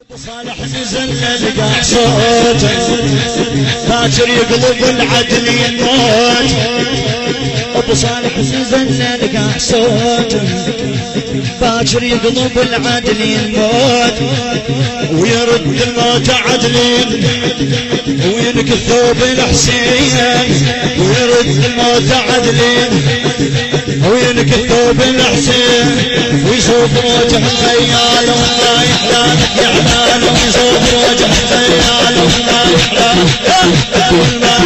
صالح نزل لقى صوته باكر يقلب العدل يموت. ابو صالح نزل لقى صوته باكر يقلب العدل يموت ويرد الموت عدلين وينك الثوب الحسين ويرد الموت عدلين وينك الثوب الحسين ويصوب وجه الخيال والله يحلالك يا عمال ويصوب وجه الخيال والله يحلالك والله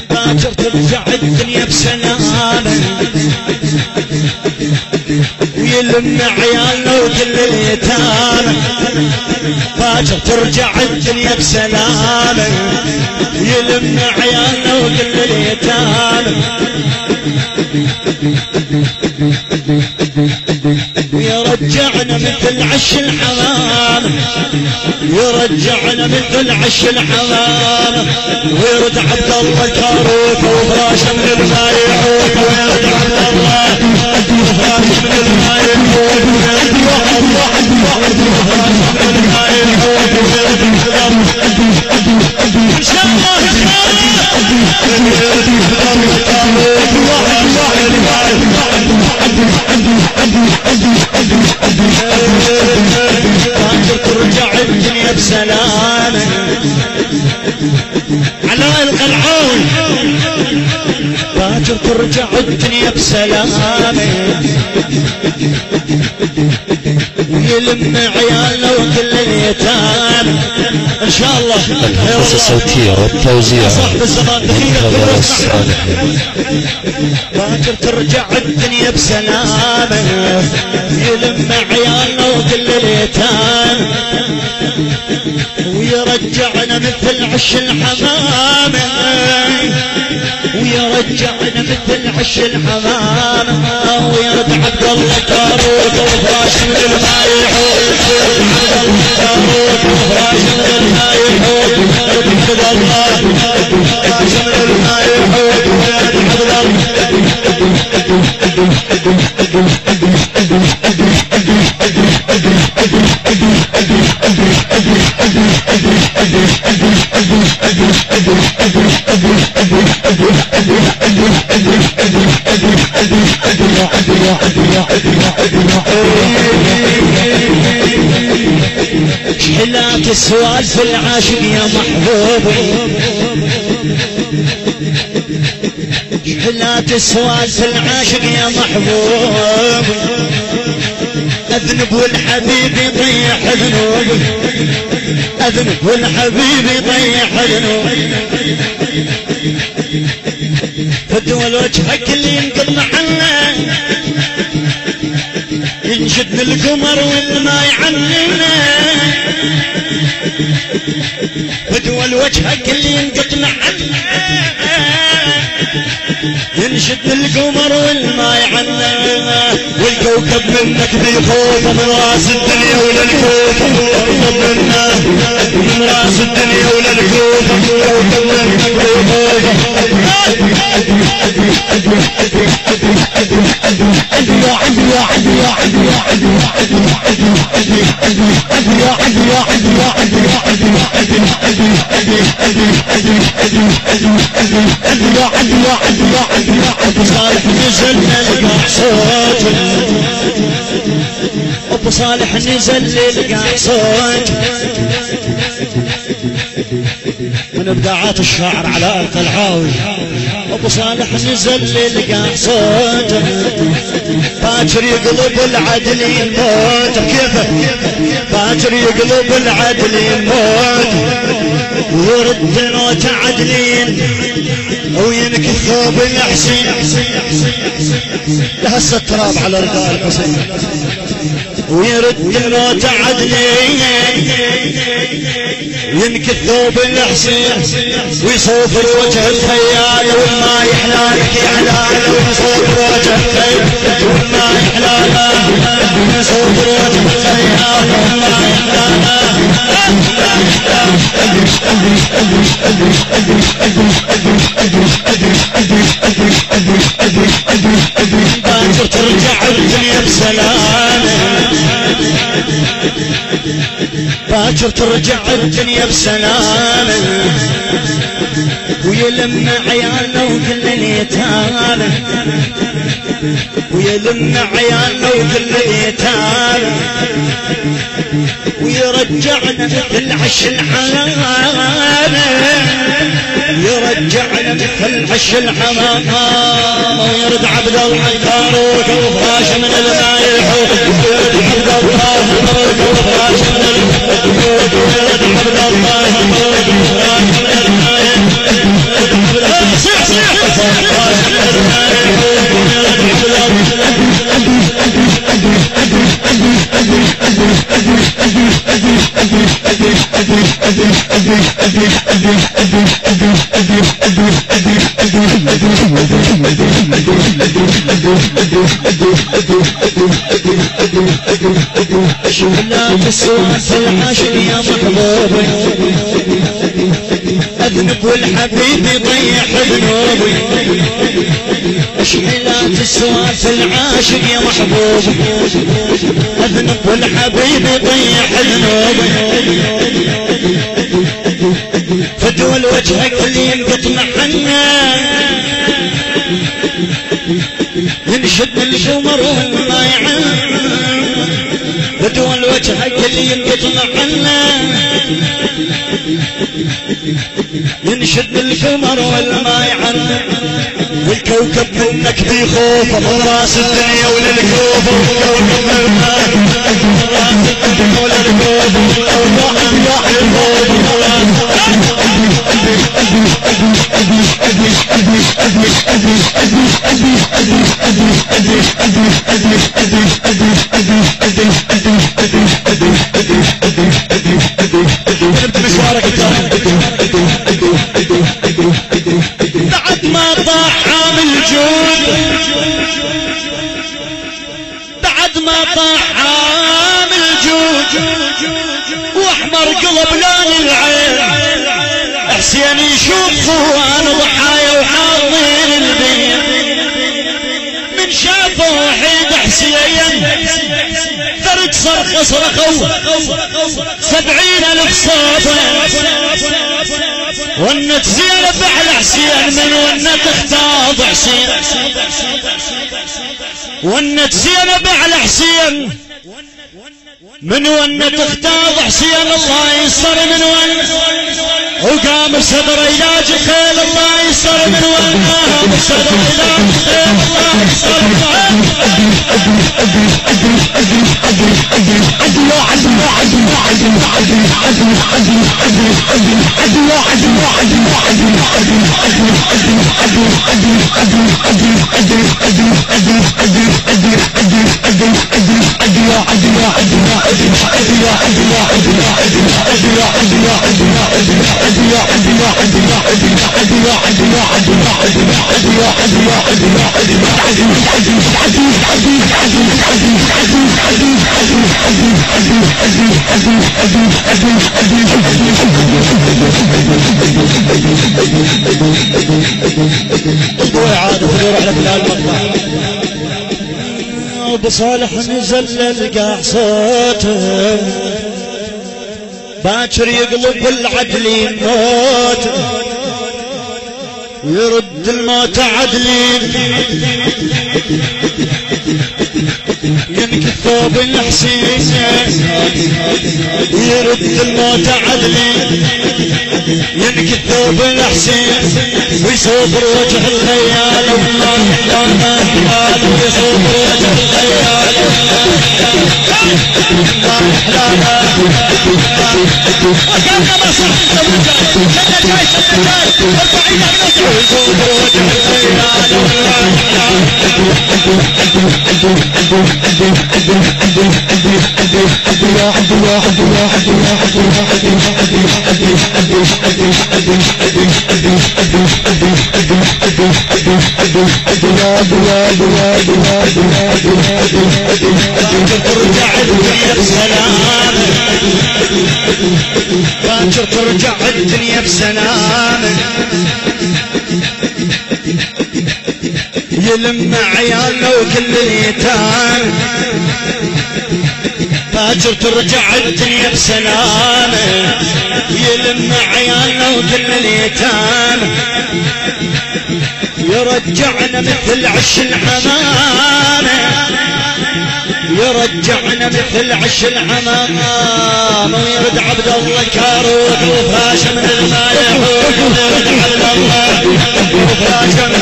باكر ترجع الدنيا بسلامة ويلم عيالنا وكل اليتامى. باكر ترجع الدنيا بسلامة ويلم عيالنا وكل اليتامى. ويرجعنا مثل عش الحمام يرجعنا مثل عش الحمام ويرد عبد الله الكاروك وفراشه من الماء يحوك ويرد عبد الله وفراشه من الماء يحوك ويرد واحد وفراشه من الماء يحوك ويرد ان شاء الله ويرد الكاروك باكر ترجع الدنيا بسلامة. علاء القلعون باكر ترجع الدنيا بسلامة ويلم عيالنا وكل اليتامى ان شاء الله. الهندسة الصوتية والتوزيع صاحب الزمان منتظر الصالحين. باكر ترجع الدنيا بسلامة يلم عيالنا وكل اليتامى ويرجعنا مثل عش الحمامة ويرجعنا مثل عش الحمامة ويرد عبد الله كاروك وفراش من الماء يحوك عبد الله كاروك وفراش من الماء يحوك عبد الله وفراش من الماء يحوك عبد شحلات السوالف العاشق يا محبوب شحلات السوالف العاشق يا محبوب اذنب والحبيب يطيح ذنوب اذنب والحبيب يطيح ذنوب فدول وجهك اللي ينقض محله ينشد من القمر والما يعلمنا فدول وجهك اللي ينقض محله ينشد من القمر والما يعلمنا والكوكب منك بيخوف من راس الدنيا ولا الكوف الكوكب منك من راس الدنيا ولا الكوف الكوكب منك بيخوف ابو صالح نزل لقى صوت ابو صالح نزل لقى صوت من ابداعات الشاعر علاء القلعاوي. ابو صالح نزل لقى صوت باكر يقلب العدل يموت كيفه باكر يقلب العدل يموت ويرد الموت عدلين وينك الثوب الحسين لهس التراب على رداء الحسين ويرد الموت عدلين ينك الثوب الحسين ويصوف الوجه الخيال والما يحلالك يا علاله ويصوف الوجه الخيال والما يحلاله ويصوف الوجه الخيال والما يحلاله باكر ترجع الدنيا بسلامة باكر ترجع الدنيا بسلامة ويلم عيالنا وكل اليتامى ويلم عيالنا وكل اليتامى ويرجعنا مثل عش الحمامة يرجعنا مثل عش الحمامة ويرد عبد الله الكاروك وفراش من المايح ويرد عبد الله الكاروك وفراش من المايح ويرد عبد الله الكاروك وفراش من المايح صيح صيح وفراش من المايح ويرد شغلات السوس العاشق يا محبوبي اذنب والحبيب يضيع ذنوبي شغلات السوس العاشق يا محبوبي اذنب والحبيب يضيع ذنوبي فدول وجهك اللي ينقط محنا ينشد الشمر وما يعن فدول وجهك اللي ينقط محنا ينشد الشمر والما يعن والكوكب منك بيخوف من راس الدنيا وللكوف والكوكب من راس الدنيا وللكوف والواحد ياحد بعد ما طاح عامل جود بعد ما طاح عامل جود واحمر قلب لان العين حسين يشوف خوان ضحايا وحاضرين البيت من شافه وحيد حسين ثرج صرخ صرخوا 70,000 صوت ونت زينب على حسين من ونت اختاض حسين ونت زينب على حسين من ونت اختاض حسين الله يسر من ون وقام صدر علاج خيل الله يسر من ون قام صدر علاج خيل الله يسر من ابو صالح نزل القاع صوته باكر يقلب العدلين موت يرد الموت عدلين ينكي ثوب الحسين يرد الموت عدلين ينكي ثوب الحسين ويصوبر وجه الخيال والله ما حلال ويصوبر وجه الخيال ما حلال وكان ما صح ويصوبر وجه الخيال ترجع الدنيا بسلام باكر باكر ترجع الدنيا بسلام يلم عيالنا وكل اليتام باكر ترجع الدنيا بسلام يلم عيالنا وكل اليتام يرجعنا مثل عش الحمام يرجعنا مثل عش الحمام ويرد عبد الله كاروت وفراش من الماء يحوم ويرد عبد الله وفراش من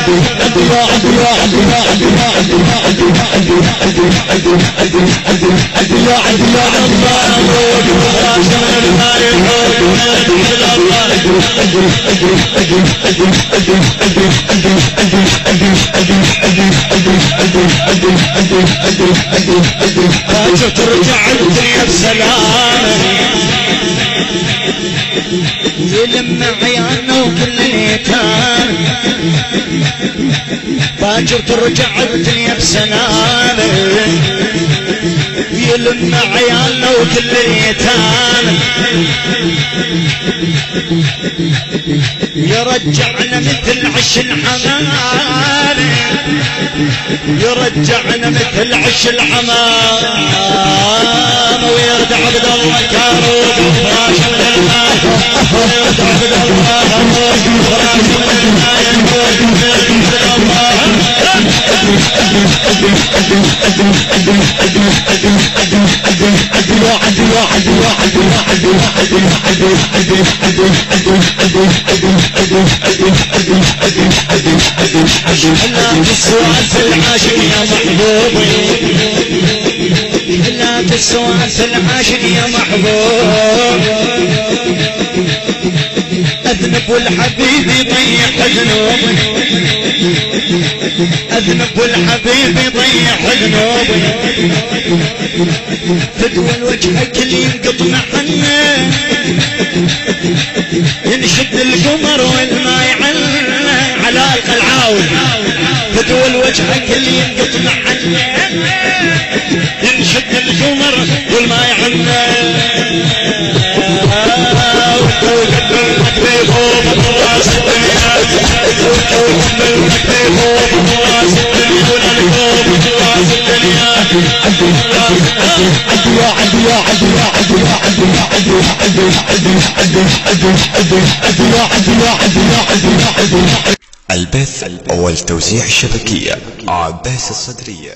باكر ترجع الدنيا بسلام يلم عيالنا وكل اليتام باكر ترجع الدنيا بسلام يلم عيالنا وكل اليتام يرجعنا مثل عش الحمام يرجعنا مثل عش الحمام ويرد عبد الله كاروت وفراش من الماء ويرد عبد الله وفراش من الماء ويرد لا تسوى في العاشق يا محبوبي لا تسوى في العاشق يا محبوب أذنب والحبيب يضيع ذنوبي أذنب والحبيب يضيع ذنوبي تدول وجهك اللي ينقطع عنه ينشد القمر والماء عنه على القلعاوي تدول وجهك اللي ينقطع عنه ينشد القمر والماء عنه البث والتوزيع الشبكية عباس الصدرية.